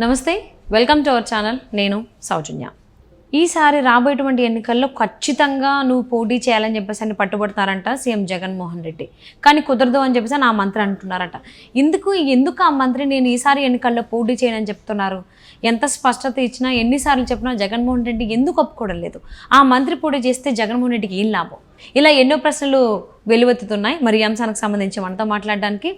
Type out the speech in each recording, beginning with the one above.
నమస్తే, welcome to our channel. నేను సౌజన్య. ఈసారి రాబోయేటువంటి ఎన్నికల్లో ఖచ్చితంగా నువ్వు పోటీ చేయాలని చెప్పేసి అని పట్టుబడుతున్నారంట సీఎం జగన్మోహన్ రెడ్డి. కానీ కుదరదు అని చెప్పేసి ఆ మంత్రి అంటున్నారట. ఎందుకు ఆ మంత్రి నేను ఈసారి ఎన్నికల్లో పోటీ చేయనని చెప్తున్నారు? ఎంత స్పష్టత ఇచ్చినా ఎన్నిసార్లు చెప్పినా జగన్మోహన్ రెడ్డి ఎందుకు ఒప్పుకోవడం లేదు? ఆ మంత్రి పోటీ చేస్తే జగన్మోహన్ రెడ్డికి ఏం లాభం? ఇలా ఎన్నో ప్రశ్నలు వెలువెత్తుతున్నాయి. మరి ఈ అంశానికి సంబంధించి మనతో మాట్లాడడానికి,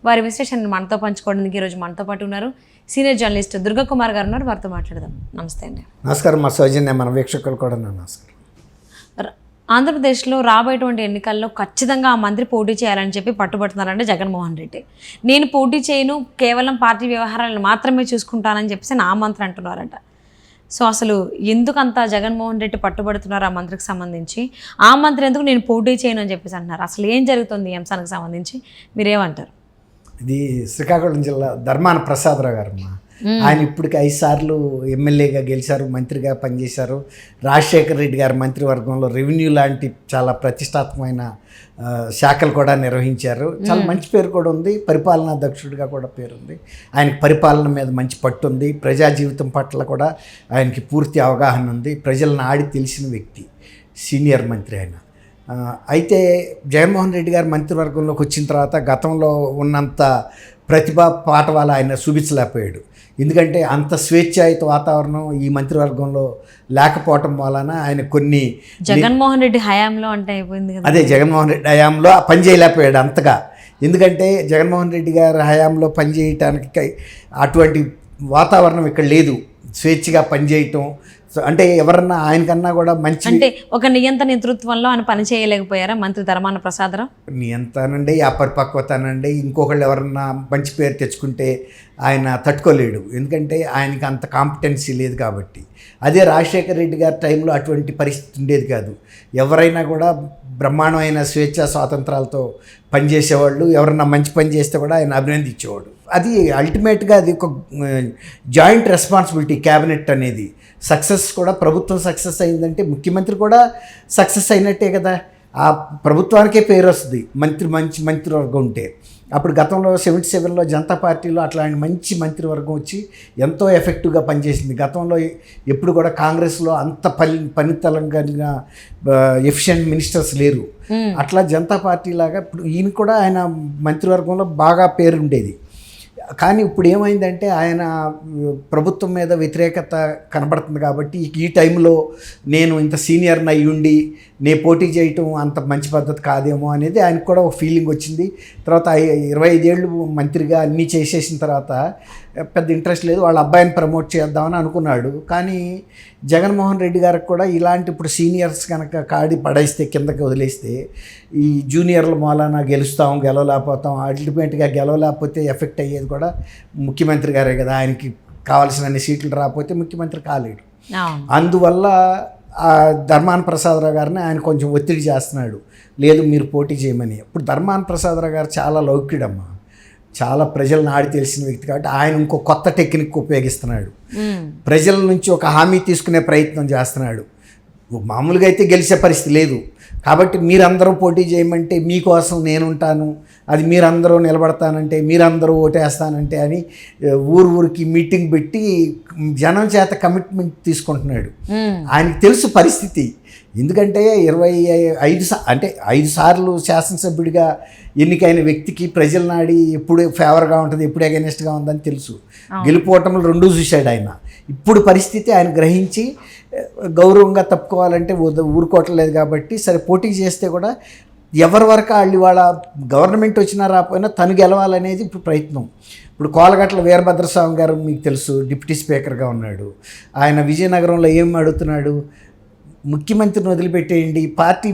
వారి విశ్లేషణను మనతో పంచుకోవడానికి ఈరోజు మనతో పాటు ఉన్నారు సీనియర్ జర్నలిస్ట్ దుర్గా కుమార్ గారు ఉన్నారు. వారితో మాట్లాడదాం. నమస్తే అండి. నమస్కారం. మా సౌజన్య, మన వీక్షకులు కూడా నమస్కారం. ఆంధ్రప్రదేశ్లో రాబోయేటువంటి ఎన్నికల్లో ఖచ్చితంగా ఆ మంత్రి పోటీ చేయాలని చెప్పి పట్టుబడుతున్నారంటే జగన్మోహన్ రెడ్డి. నేను పోటీ చేయను, కేవలం పార్టీ వ్యవహారాలను మాత్రమే చూసుకుంటానని చెప్పేసి నా మంత్రి అంటున్నారంట. సో అసలు ఎందుకంత జగన్మోహన్ రెడ్డి పట్టుబడుతున్నారు ఆ మంత్రికి సంబంధించి? ఆ మంత్రి ఎందుకు నేను పోటీ చేయను అని చెప్పేసి అంటున్నారు? అసలు ఏం జరుగుతుంది ఈ అంశానికి సంబంధించి మీరేమంటారు? ఇది శ్రీకాకుళం జిల్లా ధర్మాన ప్రసాదరావు గారు. ఆయన ఇప్పటికి 5 సార్లు ఎమ్మెల్యేగా గెలిచారు, మంత్రిగా పనిచేశారు. రాజశేఖర రెడ్డి గారి మంత్రివర్గంలో రెవెన్యూ లాంటి చాలా ప్రతిష్టాత్మకమైన శాఖలు కూడా నిర్వహించారు. చాలా మంచి పేరు కూడా ఉంది. పరిపాలనా దక్షుడిగా కూడా పేరుంది. ఆయనకి పరిపాలన మీద మంచి పట్టు ఉంది. ప్రజా జీవితం పట్ల కూడా ఆయనకి పూర్తి అవగాహన ఉంది. ప్రజలను ఆడి తెలిసిన వ్యక్తి, సీనియర్ మంత్రి ఆయన. అయితే జగన్మోహన్ రెడ్డి గారు మంత్రివర్గంలోకి వచ్చిన తర్వాత గతంలో ఉన్నంత ప్రతిభా పాఠవాలు ఆయన చూపించలేకపోయాడు. ఎందుకంటే అంత స్వేచ్ఛాయుత వాతావరణం ఈ మంత్రివర్గంలో లేకపోవటం వలన ఆయన కొన్ని జగన్మోహన్ రెడ్డి హయాంలో అంటే అయిపోయింది కదా. అదే జగన్మోహన్ రెడ్డి హయాంలో పని చేయలేకపోయాడు అంతగా. ఎందుకంటే జగన్మోహన్ రెడ్డి గారి హయాంలో పనిచేయటానికి అటువంటి వాతావరణం ఇక్కడ లేదు. స్వేచ్ఛగా పనిచేయటం అంటే ఎవరన్నా ఆయనకన్నా కూడా మంచి అంటే ఒక నియంత నేతృత్వంలో ఆయన పని చేయలేకపోయారా మంత్రి ధర్మాన ప్రసాదరావు? నియంతనండి, అపరిపక్వతనండి, ఇంకొకళ్ళు ఎవరన్నా మంచి పేరు తెచ్చుకుంటే ఆయన తట్టుకోలేడు. ఎందుకంటే ఆయనకి అంత కాంపిటెన్సీ లేదు కాబట్టి. అదే రాజశేఖర రెడ్డి గారి టైంలో అటువంటి పరిస్థితి ఉండేది కాదు. ఎవరైనా కూడా బ్రహ్మాండమైన స్వేచ్ఛా స్వాతంత్రాలతో పనిచేసేవాళ్ళు. ఎవరన్నా మంచి పని చేస్తే కూడా ఆయన అభినందించేవాడు. అది అల్టిమేట్గా అది ఒక జాయింట్ రెస్పాన్సిబిలిటీ క్యాబినెట్ అనేది. సక్సెస్ కూడా ప్రభుత్వం సక్సెస్ అయిందంటే ముఖ్యమంత్రి కూడా సక్సెస్ అయినట్టే కదా. ఆ ప్రభుత్వానికే పేరు వస్తుంది మంచి మంత్రివర్గం ఉంటే. అప్పుడు గతంలో 77లో జనతా పార్టీలో అట్లాంటి మంచి మంత్రివర్గం వచ్చి ఎంతో ఎఫెక్టివ్గా పనిచేసింది. గతంలో ఎప్పుడు కూడా కాంగ్రెస్లో అంత పనితలంగా ఎఫిషియెంట్ మినిస్టర్స్ లేరు. అట్లా జనతా పార్టీ లాగా ఇప్పుడు ఈయన కూడా ఆయన మంత్రివర్గంలో బాగా పేరుండేది. కానీ ఇప్పుడు ఏమైందంటే ఆయన ప్రభుత్వం మీద వ్యతిరేకత కనబడుతుంది కాబట్టి ఈ టైంలో నేను ఇంత సీనియర్ని అయ్యుండి నేను పోటీ చేయటం అంత మంచి పద్ధతి కాదేమో అనేది ఆయనకు కూడా ఒక ఫీలింగ్ వచ్చింది. తర్వాత 25 ఏళ్ళు మంత్రిగా అన్నీ చేసేసిన తర్వాత పెద్ద ఇంట్రెస్ట్ లేదు, వాళ్ళ అబ్బాయిని ప్రమోట్ చేద్దామని అనుకున్నాడు. కానీ జగన్మోహన్ రెడ్డి గారికి కూడా ఇలాంటి ఇప్పుడు సీనియర్స్ కనుక కాడి పడేస్తే, కిందకి వదిలేస్తే ఈ జూనియర్ల మూలాన గెలవలేకపోతాం. అల్టిమేట్గా గెలవలేకపోతే ఎఫెక్ట్ అయ్యేది కూడా ముఖ్యమంత్రి గారే కదా. ఆయనకి కావాల్సిన సీట్లు రాకపోతే ముఖ్యమంత్రి కాలేడు. అందువల్ల ధర్మాన ప్రసాదరావు గారిని ఆయన కొంచెం ఒత్తిడి చేస్తున్నాడు, లేదు మీరు పోటీ చేయమని. ఇప్పుడు ధర్మాన ప్రసాదరావు గారు చాలా లౌక్యుడమ్మా, చాలా ప్రజలను ఆడి తెలిసిన వ్యక్తి కాబట్టి ఆయన ఇంకో కొత్త టెక్నిక్ ఉపయోగిస్తున్నాడు. ప్రజల నుంచి ఒక హామీ తీసుకునే ప్రయత్నం చేస్తున్నాడు. మామూలుగా అయితే గెలిచే పరిస్థితి లేదు కాబట్టి మీరందరూ పోటీ చేయమంటే మీకోసం నేనుంటాను, అది మీరందరూ నిలబడతానంటే, మీరందరూ ఓటేస్తానంటే అని ఊరికి మీటింగ్ పెట్టి జనం చేత కమిట్మెంట్ తీసుకుంటున్నాడు. ఆయనకు తెలుసు పరిస్థితి. ఎందుకంటే 5 సార్లు శాసనసభ్యుడిగా ఎన్నికైన వ్యక్తికి ప్రజల నాడి ఎప్పుడు ఫేవర్గా ఉంటుంది, ఎప్పుడు అగెనిస్ట్గా ఉందని తెలుసు. గెలుపోవటంలో రెండూ చూశాడు ఆయన. ఇప్పుడు పరిస్థితి ఆయన గ్రహించి గౌరవంగా తప్పుకోవాలంటే ఊరుకోవట్లేదు కాబట్టి సరే పోటీ చేస్తే కూడా ఎవరి వరకు వాళ్ళ గవర్నమెంట్ వచ్చినా రాకపోయినా తను గెలవాలనేది ఇప్పుడు ప్రయత్నం. ఇప్పుడు కోలగట్ల వీరభద్రస్వామి గారు మీకు తెలుసు, డిప్యూటీ స్పీకర్గా ఉన్నాడు. ఆయన విజయనగరంలో ఏం అడుగుతున్నాడు, ముఖ్యమంత్రిని వదిలిపెట్టేయండి, పార్టీ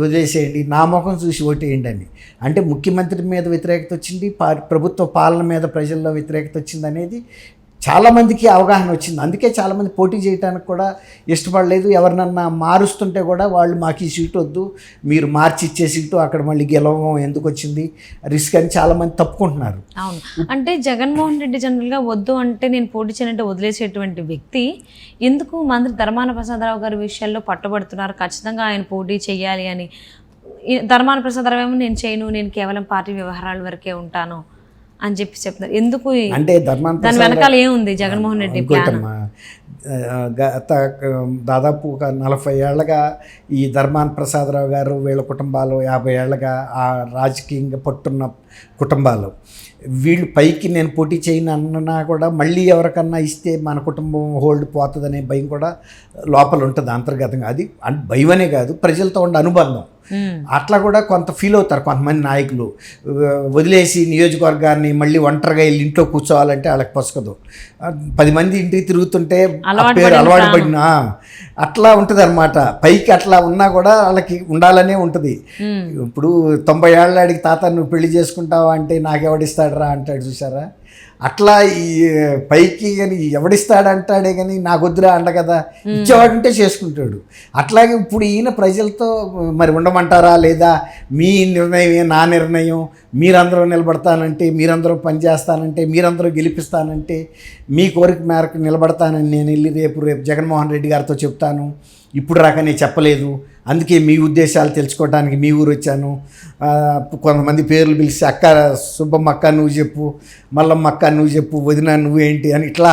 వదిలేసేయండి, నా ముఖం చూసి ఓటేయండి అని. అంటే ముఖ్యమంత్రి మీద వ్యతిరేకత వచ్చింది, ప్రభుత్వ పాలన మీద ప్రజల్లో వ్యతిరేకత వచ్చింది అనేది చాలామందికి అవగాహన వచ్చింది. అందుకే చాలామంది పోటీ చేయడానికి కూడా ఇష్టపడలేదు. ఎవరినన్నా మారుస్తుంటే కూడా వాళ్ళు మాకు ఈ సీటు వద్దు, మీరు మార్చి ఇచ్చే సీటు అక్కడ మళ్ళీ గెలవం ఎందుకు వచ్చింది రిస్క్ అని చాలామంది తప్పుకుంటున్నారు. అవును, అంటే జగన్మోహన్ రెడ్డి జనరల్గా వద్దు అంటే నేను పోటీ చేయనంటే వదిలేసేటువంటి వ్యక్తి ఎందుకు మంత్రి ధర్మాన ప్రసాదరావు గారి విషయాల్లో పట్టుబడుతున్నారు? ఖచ్చితంగా ఆయన పోటీ చేయాలి అని. ధర్మాన ప్రసాదరావు ఏమో నేను చేయను, నేను కేవలం పార్టీ వ్యవహారాల వరకే ఉంటాను అని చెప్పి చెప్తున్నారు. ఎందుకు అంటే ధర్మాన దాని వెనకాల ఏముంది జగన్మోహన్ రెడ్డి ప్లాన్? ఇంకోటమ్మా, గత దాదాపు ఒక 40 ఏళ్ళగా ఈ ధర్మాన ప్రసాదరావు గారు వీళ్ళ కుటుంబాలు 50 ఏళ్ళగా ఆ రాజకీయంగా పట్టున్న కుటుంబాలు, వీళ్ళు పైకి నేను పోటీ చేయను అన్నా కూడా మళ్ళీ ఎవరికన్నా ఇస్తే మన కుటుంబం హోల్డ్ పోతుందనే భయం కూడా లోపల ఉంటుంది అంతర్గతంగా. అది భయమనే కాదు, ప్రజలతో ఉండే అనుబంధం. అట్లా కూడా కొంత ఫీల్ అవుతారు కొంతమంది నాయకులు. వదిలేసి నియోజకవర్గాన్ని మళ్ళీ ఒంటరిగా వెళ్ళి ఇంట్లో కూర్చోవాలంటే వాళ్ళకి పొసకదు. 10 మంది ఇంటికి తిరుగుతుంటే పేరు అలవాటు పడిన అట్లా ఉంటుంది అనమాట. పైకి అట్లా ఉన్నా కూడా వాళ్ళకి ఉండాలనే ఉంటుంది. ఇప్పుడు 90 ఏళ్ళ అడిగి తాత నువ్వు పెళ్లి చేసుకుంటావా అంటే నాకెవడిస్తాడరా అంటాడు, చూసారా? అట్లా ఈ పైకి కానీ ఎవడిస్తాడంటాడే కానీ నాకు వద్దురా అంట కదా, ఇచ్చేవాడంటే చేసుకుంటాడు. అట్లాగే ఇప్పుడు ఈయన ప్రజలతో మరి ఉండమంటారా లేదా, మీ నిర్ణయం నా నిర్ణయం, మీరందరూ నిలబడతానంటే, మీరందరూ పనిచేస్తానంటే, మీరందరూ గెలిపిస్తానంటే, మీ కోరిక మేరకు నిలబడతానని నేను వెళ్ళి రేపు జగన్మోహన్ రెడ్డి గారితో చెప్తాను, ఇప్పుడు రాకనే చెప్పలేదు, అందుకే మీ ఉద్దేశాలు తెలుసుకోవడానికి మీ ఊరు వచ్చాను. కొంతమంది పేర్లు పిలిచి అక్క సుబ్బమ్మ అక్క నువ్వు చెప్పు, మల్లమ్మ అక్క నువ్వు చెప్పు, వదిన నువ్వేంటి అని ఇట్లా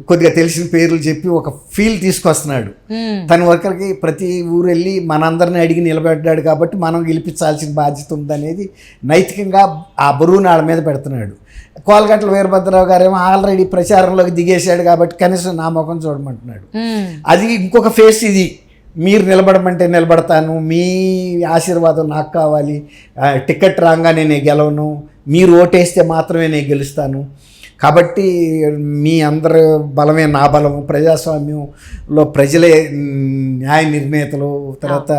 కొద్దిగా తెలిసిన పేర్లు చెప్పి ఒక ఫీల్ తీసుకొస్తున్నాడు. తన వర్కర్కి ప్రతి ఊరు వెళ్ళి మనందరిని అడిగి నిలబడ్డాడు కాబట్టి మనం గెలిపించాల్సిన బాధ్యత ఉందనేది నైతికంగా ఆ బరువుని వాళ్ళ మీద పెడుతున్నాడు. కోలగట్ల వీరభద్రరావు గారేమో ఆల్రెడీ ప్రచారంలోకి దిగేశాడు కాబట్టి కనీసం నా ముఖం చూడమంటున్నాడు. అది ఇంకొక ఫేస్. ఇది మీరు నిలబడమంటే నిలబడతాను, మీ ఆశీర్వాదం నాకు కావాలి, టికెట్ రాగానే నేను గెలవను, మీరు ఓటేస్తే మాత్రమే నేను గెలుస్తాను, కాబట్టి మీ అందరి బలమే నా బలము, ప్రజాస్వామ్యంలో ప్రజలే న్యాయ నిర్ణేతలు, తర్వాత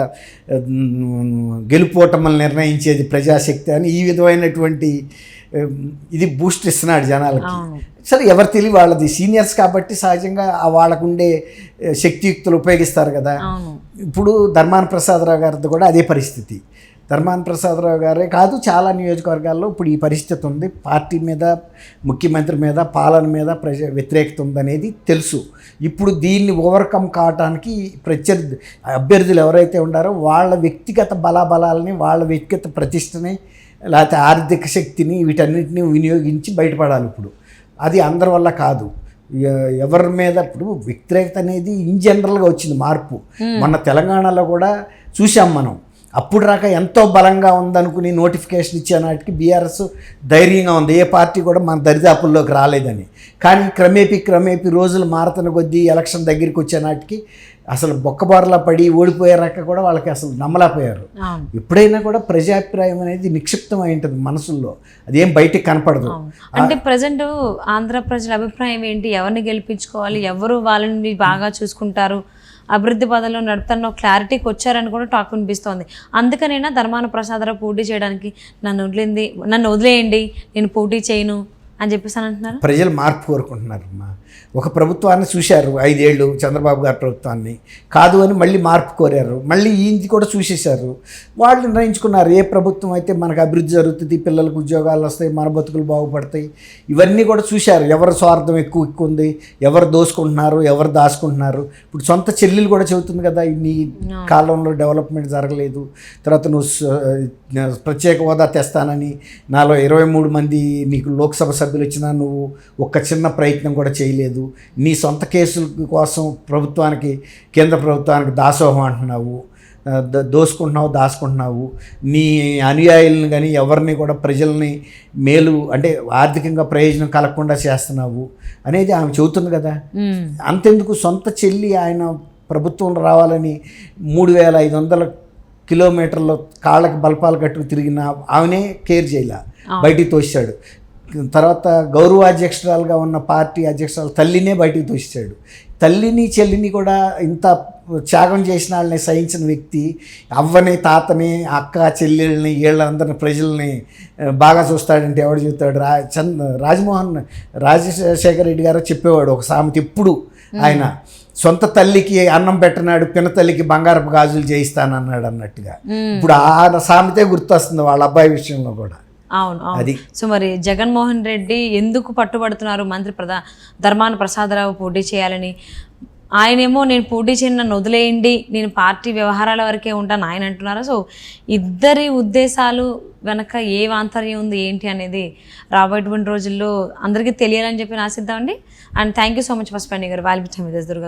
గెలుపోటమని నిర్ణయించేది ప్రజాశక్తి అని ఈ విధమైనటువంటి ఇది బూస్ట్ ఇస్తున్నాడు జనాలకి. సరే, ఎవరు తెలివి వాళ్ళది, సీనియర్స్ కాబట్టి సహజంగా వాళ్ళకుండే శక్తియుక్తులు ఉపయోగిస్తారు కదా. ఇప్పుడు ధర్మాన ప్రసాదరావు గారిది కూడా అదే పరిస్థితి. ధర్మాన ప్రసాదరావు గారే కాదు, చాలా నియోజకవర్గాల్లో ఇప్పుడు ఈ పరిస్థితి ఉంది. పార్టీ మీద, ముఖ్యమంత్రి మీద, పాలన మీద వ్యతిరేకత ఉందనేది తెలుసు. ఇప్పుడు దీన్ని ఓవర్కమ్ కావడానికి ప్రత్యర్థి అభ్యర్థులు ఎవరైతే ఉన్నారో వాళ్ళ వ్యక్తిగత బలాబలాలని, వాళ్ళ వ్యక్తిగత ప్రతిష్టని, లేకపోతే ఆర్థిక శక్తిని, వీటన్నిటిని వినియోగించి బయటపడాలి. ఇప్పుడు అది అందరి వల్ల కాదు. ఎవరి మీద ఇప్పుడు వ్యతిరేకత అనేది ఇన్ జనరల్గా వచ్చింది మార్పు. మొన్న తెలంగాణలో కూడా చూసాం మనం. అప్పుడు రాక ఎంతో బలంగా ఉందనుకుని నోటిఫికేషన్ ఇచ్చే నాటికి బీఆర్ఎస్ ధైర్యంగా ఉంది, ఏ పార్టీ కూడా మన దరిదాపుల్లోకి రాలేదని. కానీ క్రమేపీ రోజులు మారుతున్న కొద్దీ ఎలక్షన్ దగ్గరికి వచ్చే నాటికి అసలు బొక్కబారులా పడి ఓడిపోయారాక కూడా వాళ్ళకి అసలు నమ్మలేకపోయారు. ఎప్పుడైనా కూడా ప్రజాభిప్రాయం అనేది నిక్షిప్తం అయి ఉంటుంది మనసుల్లో, అదేం బయటికి కనపడదు. అంటే ప్రజెంట్ ఆంధ్ర ప్రజల అభిప్రాయం ఏంటి, ఎవరిని గెలిపించుకోవాలి, ఎవరు వాళ్ళని బాగా చూసుకుంటారు, అభివృద్ధి పదంలో నడుపుతున్న క్లారిటీకి వచ్చారని కూడా టాక్ వినిపిస్తోంది. అందుకనైనా ధర్మాన ప్రసాదరావు పోటీ చేయడానికి నన్ను వదిలేయండి, నేను పోటీ చేయను అని చెప్పేసి అంటున్నారు. ప్రజలు మార్పు కోరుకుంటున్నారమ్మా. ఒక ప్రభుత్వాన్ని చూశారు 5 ఏళ్ళు చంద్రబాబు గారి ప్రభుత్వాన్ని, కాదు అని మళ్ళీ మార్పు కోరారు. మళ్ళీ ఈయనది కూడా చూసేశారు. వాళ్ళు నిర్ణయించుకున్నారు, ఏ ప్రభుత్వం అయితే మనకు అభివృద్ధి జరుగుతుంది, పిల్లలకు ఉద్యోగాలు వస్తాయి, మన బతుకులు బాగుపడతాయి, ఇవన్నీ కూడా చూశారు. ఎవరు స్వార్థం ఎక్కువ ఉంది, ఎవరు దోసుకుంటున్నారు, ఎవరు దాచుకుంటున్నారు. ఇప్పుడు సొంత చెల్లెలు కూడా చెబుతుంది కదా, నీ కాలంలో డెవలప్మెంట్ జరగలేదు, తర్వాత నువ్వు ప్రత్యేక హోదా తెస్తానని నాలో 23 మంది నీకు లోక్సభ సభ్యులు వచ్చినా నువ్వు ఒక్క చిన్న ప్రయత్నం కూడా చేయలేదు. నీ సొంత కేసుల కోసం ప్రభుత్వానికి, కేంద్ర ప్రభుత్వానికి దాసోహం అంటున్నావు, దాచుకుంటున్నావు. నీ అనుయాయులను కానీ ఎవరిని కూడా ప్రజల్ని మేలు అంటే ఆర్థికంగా ప్రయోజనం కలగకుండా చేస్తున్నావు అనేది ఆమె చెబుతుంది కదా. అంతెందుకు, సొంత చెల్లి ఆయన ప్రభుత్వంలో రావాలని 3500 కిలోమీటర్లు కాళ్ళకి బల్పాలు కట్టుకు తిరిగిన ఆమెనే కేర్ చేయాల, బయటికి తోసాడు. తర్వాత గౌరవాధ్యక్షురాలుగా ఉన్న పార్టీ అధ్యక్షురాలు తల్లినే బయటికి తోసాడు. తల్లిని చెల్లిని కూడా ఇంత త్యాగం చేసిన వాళ్ళని సహించిన వ్యక్తి అవ్వని, తాతని, అక్క చెల్లెళ్ళని, వీళ్ళందరిని ప్రజల్ని బాగా చూస్తాడంటే ఎవడు చూస్తాడు? రాజశేఖర రెడ్డి గారు చెప్పేవాడు ఒక సామెత ఎప్పుడు. ఆయన సొంత తల్లికి అన్నం పెట్టనాడు, పిన్న తల్లికి బంగారపు గాజులు చేయిస్తానన్నాడు అన్నట్టుగా. ఇప్పుడు ఆ సామెతే గుర్తొస్తుంది వాళ్ళ అబ్బాయి విషయంలో కూడా. అవును. అది సో మరి జగన్మోహన్ రెడ్డి ఎందుకు పట్టుబడుతున్నారు ధర్మాన ప్రసాదరావు పోటీ చేయాలని? ఆయనేమో నేను పోటీ చేయను, నన్ను వదిలేయండి, నేను పార్టీ వ్యవహారాల వరకే ఉంటాను ఆయన అంటున్నారు. సో ఇద్దరి ఉద్దేశాలు వెనక ఏ ఆంతర్యం ఉంది ఏంటి అనేది రాబోయేటువంటి రోజుల్లో అందరికీ తెలియాలని చెప్పి ఆశిద్దామండి. And thank you so much for spending your valuable time with us, Durga.